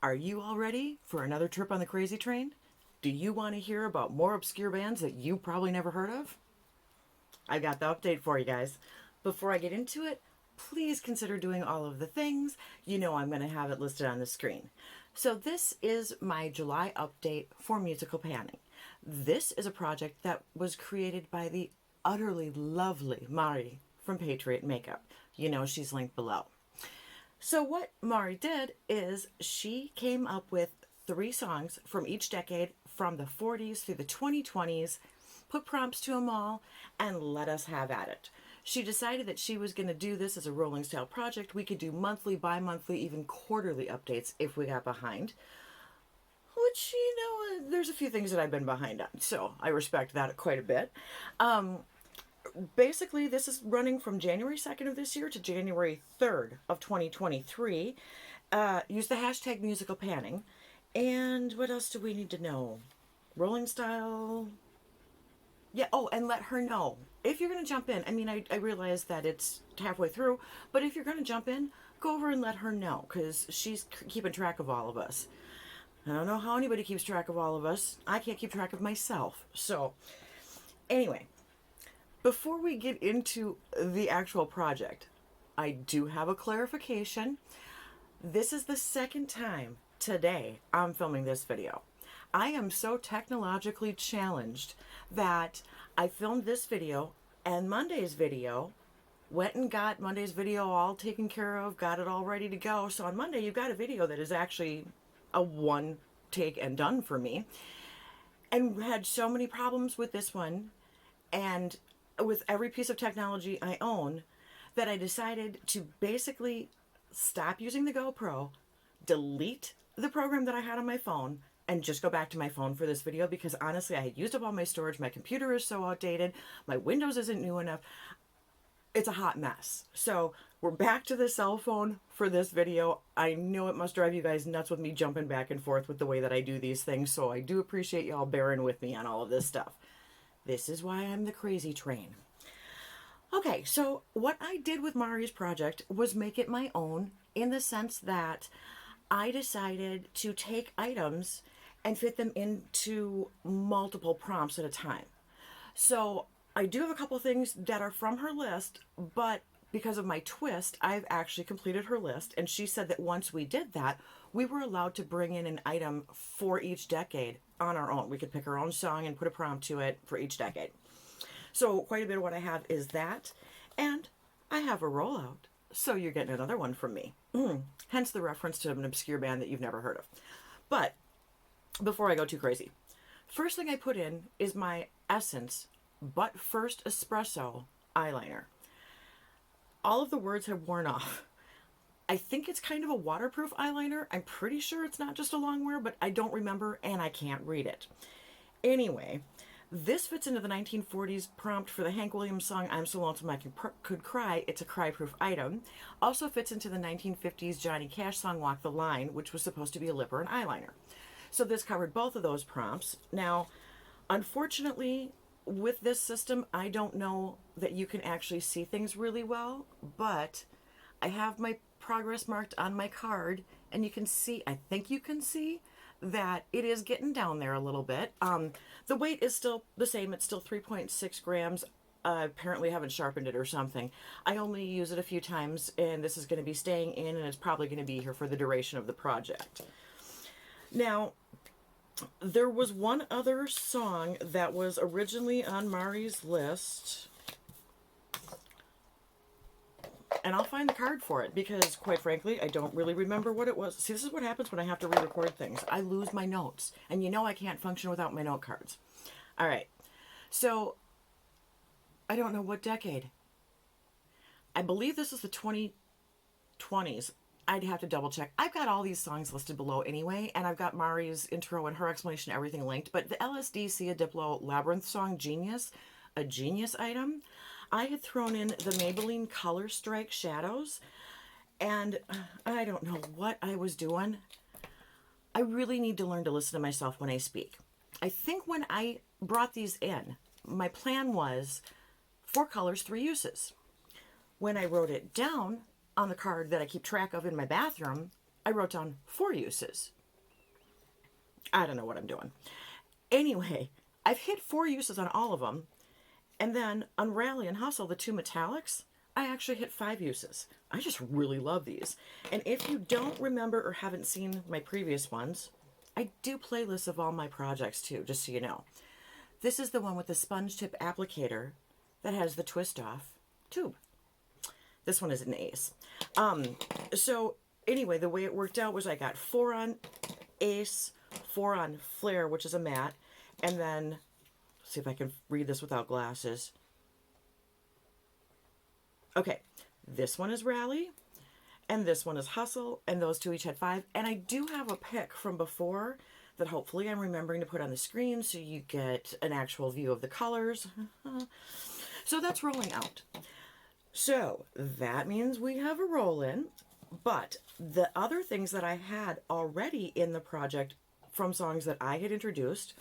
Are you all ready for another trip on the crazy train? Do you want to hear about more obscure bands that you probably never heard of? I got the update for you guys. Before I get into it, please consider doing all of the things. You know I'm going to have it listed on the screen. So this is my July update for musical panning. This is a project that was created by the utterly lovely Mari from Patriot Makeup. You know she's linked below. So what Mari did is she came up with 3 songs from each decade from the 40s through the 2020s, put prompts to them all, and let us have at it. She decided that she was going to do this as a rolling style project. We could do monthly, bi-monthly, even quarterly updates if we got behind. Which, there's a few things that I've been behind on, so I respect that quite a bit. Basically, this is running from January 2nd of this year to January 3rd of 2023. Use the hashtag musical panning. And what else do we need to know? Rolling style. Yeah, oh, and let her know. If you're going to jump in, I realize that it's halfway through, but if you're going to jump in, go over and let her know, because she's keeping track of all of us. I don't know how anybody keeps track of all of us. I can't keep track of myself. So, anyway, before we get into the actual project, I do have a clarification. This is the second time today I'm filming this video. I am so technologically challenged that I filmed this video and Monday's video, went and got Monday's video all taken care of, got it all ready to go. So on Monday, you've got a video that is actually a one take and done for me. And had so many problems with this one and with every piece of technology I own that I decided to basically stop using the GoPro, delete the program that I had on my phone, and just go back to my phone for this video, because honestly I had used up all my storage. My computer is so outdated. My Windows isn't new enough. It's a hot mess. So we're back to the cell phone for this video. I know it must drive you guys nuts with me jumping back and forth with the way that I do these things, so I do appreciate y'all bearing with me on all of this stuff. This is why I'm the crazy train. Okay, so what I did with Mari's project was make it my own, in the sense that I decided to take items and fit them into multiple prompts at a time. So I do have a couple things that are from her list, but because of my twist, I've actually completed her list, and she said that once we did that, we were allowed to bring in an item for each decade on our own. We could pick our own song and put a prompt to it for each decade. So quite a bit of what I have is that, and I have a rollout. So you're getting another one from me. Hence the reference to an obscure band that you've never heard of. But before I go too crazy, first thing I put in is my Essence But First Espresso eyeliner. All of the words have worn off. I think it's kind of a waterproof eyeliner. I'm pretty sure it's not just a long wear, but I don't remember and I can't read it. Anyway, this fits into the 1940s prompt for the Hank Williams song I'm So Lonesome I Could Cry. It's a cry-proof item. Also fits into the 1950s Johnny Cash song Walk the Line, which was supposed to be a lip or an eyeliner. So this covered both of those prompts. Now, unfortunately, with this system, I don't know that you can actually see things really well, but I have my progress marked on my card, and you can see, I think you can see, that it is getting down there a little bit. The weight is still the same. It's still 3.6 grams. Apparently haven't sharpened it or something. I only use it a few times, and this is going to be staying in, and it's probably going to be here for the duration of the project. Now, there was one other song that was originally on Mari's list, and I'll find the card for it, because quite frankly I don't really remember what it was. See, this is what happens when I have to re-record things. I lose my notes, and you know I can't function without my note cards. Alright, so I don't know what decade. I believe this is the 2020s. I'd have to double check. I've got all these songs listed below anyway, and I've got Mari's intro and her explanation, everything linked. But the LSD Diplo Labyrinth song, Genius, a genius item, I had thrown in the Maybelline Color Strike Shadows, and I don't know what I was doing. I really need to learn to listen to myself when I speak. I think when I brought these in, my plan was 4 colors, 3 uses. When I wrote it down on the card that I keep track of in my bathroom, I wrote down 4 uses. I don't know what I'm doing. Anyway, I've hit 4 uses on all of them. And then on Rally and Hustle, the 2 metallics, I actually hit 5 uses. I just really love these. And if you don't remember or haven't seen my previous ones, I do playlists of all my projects too, just so you know. This is the one with the sponge tip applicator that has the twist off tube. This one is an ace. So anyway, the way it worked out was I got 4 on ace, 4 on flare, which is a matte, and then, see if I can read this without glasses. Okay, this one is Rally, and this one is Hustle, and those 2 each had 5. And I do have a pic from before that hopefully I'm remembering to put on the screen so you get an actual view of the colors. So that's rolling out. So that means we have a roll in, but the other things that I had already in the project from songs that I had introduced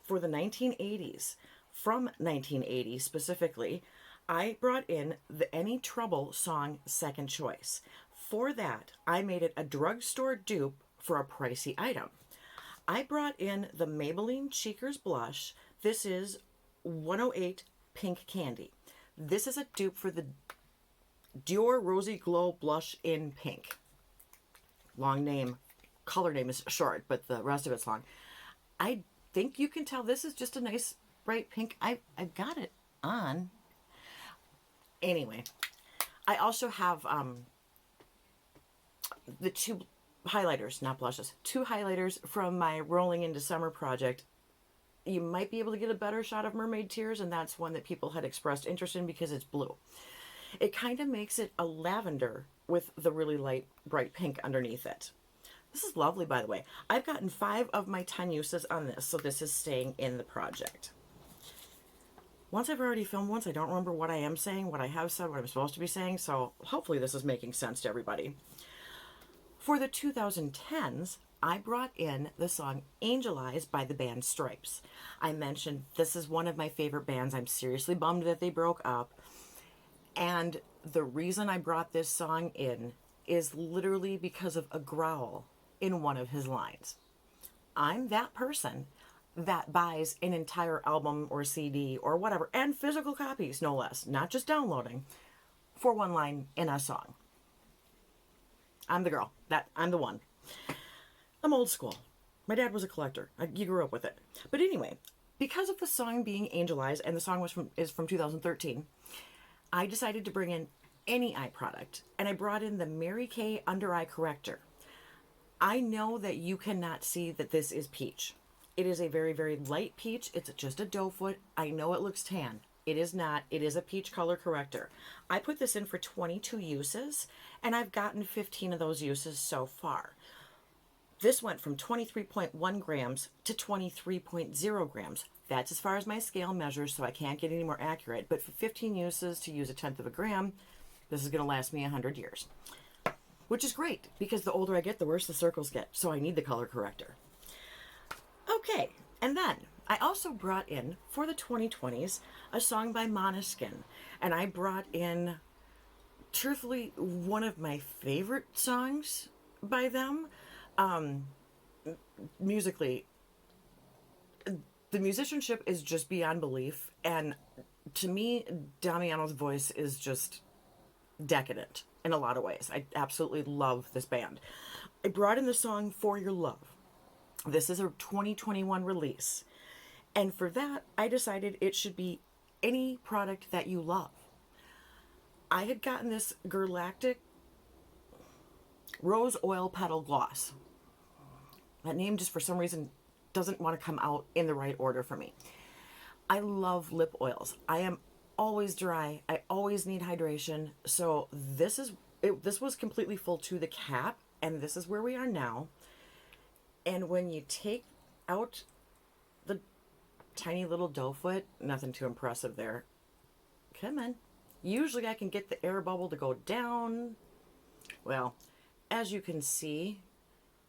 for the 1980s, from 1980 specifically, I brought in the Any Trouble song Second Choice. For that, I made it a drugstore dupe for a pricey item. I brought in the Maybelline Cheekers Blush. This is 108 Pink Candy. This is a dupe for the Dior Rosy Glow Blush in Pink. Long name. Color name is short, but the rest of it's long. I think you can tell this is just a nice bright pink. I've got it on. Anyway, I also have the 2 highlighters, not blushes, 2 highlighters from my Rolling into Summer project. You might be able to get a better shot of Mermaid Tears, and that's one that people had expressed interest in because it's blue. It kind of makes it a lavender with the really light, bright pink underneath it. This is lovely, by the way. I've gotten 5 of my 10 uses on this, so this is staying in the project. Once I've already filmed once, I don't remember what I am saying, what I have said, what I'm supposed to be saying, so hopefully this is making sense to everybody. For the 2010s, I brought in the song Angel Eyes by the band Stripes. I mentioned this is one of my favorite bands. I'm seriously bummed that they broke up. And the reason I brought this song in is literally because of a growl in one of his lines. I'm that person that buys an entire album or CD or whatever, and physical copies, no less, not just downloading, for one line in a song. I'm the girl. I'm the one. I'm old school. My dad was a collector. You grew up with it. But anyway, because of the song being Angel Eyes, and the song is from 2013, I decided to bring in any eye product, and I brought in the Mary Kay Under Eye Corrector. I know that you cannot see that this is peach. It is a very, very light peach. It's just a doe foot. I know it looks tan. It is not. It is a peach color corrector. I put this in for 22 uses, and I've gotten 15 of those uses so far. This went from 23.1 grams to 23.0 grams. That's as far as my scale measures, so I can't get any more accurate. But for 15 uses to use 1/10 of a gram, this is going to last me 100 years. Which is great, because the older I get, the worse the circles get. So I need the color corrector. Okay, and then I also brought in, for the 2020s, a song by Maneskin. And I brought in, truthfully, one of my favorite songs by them. Musically, the musicianship is just beyond belief. And to me, Damiano's voice is just decadent in a lot of ways. I absolutely love this band. I brought in the song For Your Love. This is a 2021 release. And for that, I decided it should be any product that you love. I had gotten this Galactic Rose Oil Petal Gloss. That name just for some reason doesn't want to come out in the right order for me. I love lip oils. I am always dry. I always need hydration. So this was completely full to the cap, and this is where we are now. And when you take out the tiny little doe foot, nothing too impressive there. Come on. Usually I can get the air bubble to go down. Well, as you can see,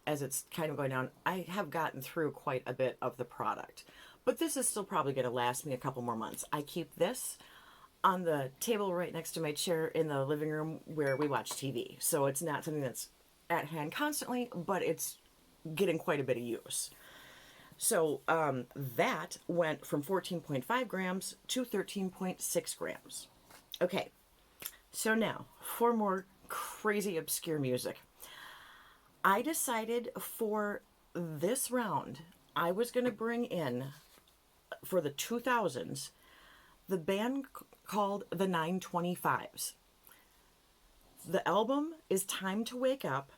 as it's kind of going down, I have gotten through quite a bit of the product. But this is still probably going to last me a couple more months. I keep this on the table right next to my chair in the living room where we watch TV. So it's not something that's at hand constantly, but it's getting quite a bit of use. So that went from 14.5 grams to 13.6 grams. Okay, so now for more crazy obscure music. I decided for this round, I was going to bring in, for the 2000s, the band called the 925s. The album is Time to Wake Up.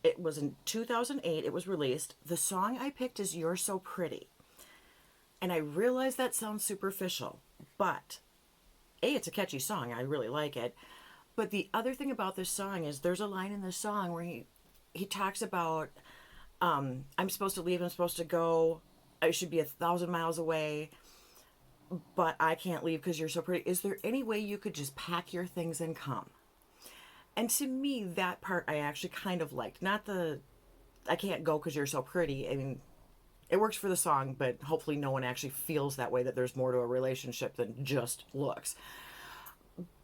It was in 2008, it was released. The song I picked is You're So Pretty. And I realize that sounds superficial, but A, it's a catchy song. I really like it. But the other thing about this song is there's a line in this song where he talks about, I'm supposed to leave, I'm supposed to go, I should be 1,000 miles away, but I can't leave because you're so pretty. Is there any way you could just pack your things and come? And to me, that part I actually kind of liked. Not the, I can't go because you're so pretty. I mean, it works for the song, but hopefully no one actually feels that way, that there's more to a relationship than just looks.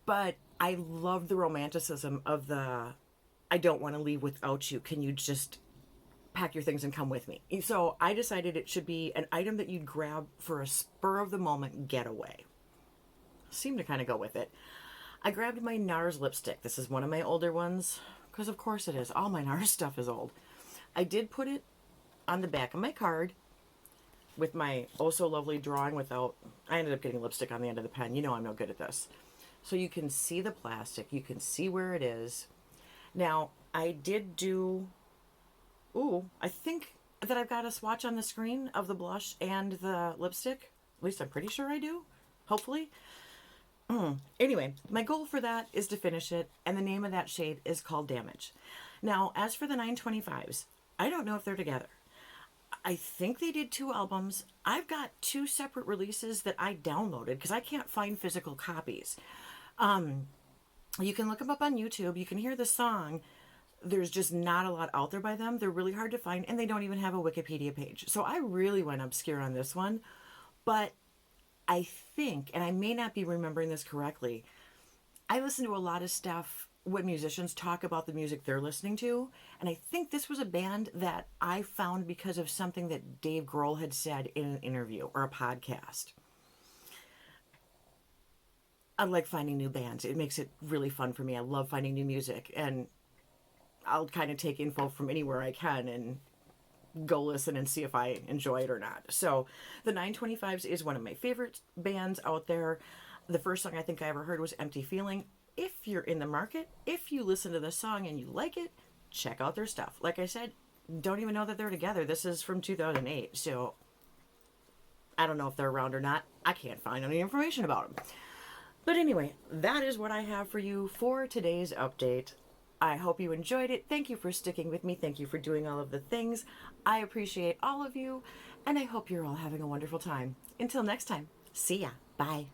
But I love the romanticism of the, I don't want to leave without you. Can you just pack your things and come with me? So I decided it should be an item that you'd grab for a spur of the moment getaway. Seemed to kind of go with it. I grabbed my NARS lipstick. This is one of my older ones, because of course it is. All my NARS stuff is old. I did put it on the back of my card with my oh so lovely drawing without, I ended up getting lipstick on the end of the pen. You know I'm no good at this. So you can see the plastic. You can see where it is. Now, I did do, I think that I've got a swatch on the screen of the blush and the lipstick. At least I'm pretty sure I do. Hopefully. Anyway, my goal for that is to finish it, and the name of that shade is called Damage. Now, as for the 925s, I don't know if they're together. I think they did 2 albums. I've got 2 separate releases that I downloaded because I can't find physical copies. You can look them up on YouTube. You can hear the song. There's just not a lot out there by them. They're really hard to find, and they don't even have a Wikipedia page. So I really went obscure on this one, but I think, and I may not be remembering this correctly, I listen to a lot of stuff when musicians talk about the music they're listening to, and I think this was a band that I found because of something that Dave Grohl had said in an interview or a podcast. I like finding new bands. It makes it really fun for me. I love finding new music, and I'll kind of take info from anywhere I can and go listen and see if I enjoy it or not. So the 925s is one of my favorite bands out there. The first song I think I ever heard was Empty Feeling. If you're in the market, if you listen to the song and you like it, check out their stuff. Like I said, don't even know that they're together. This is from 2008, so I don't know if they're around or not. I can't find any information about them. But anyway, that is what I have for you for today's update. I hope you enjoyed it. Thank you for sticking with me. Thank you for doing all of the things. I appreciate all of you, and I hope you're all having a wonderful time. Until next time, see ya. Bye.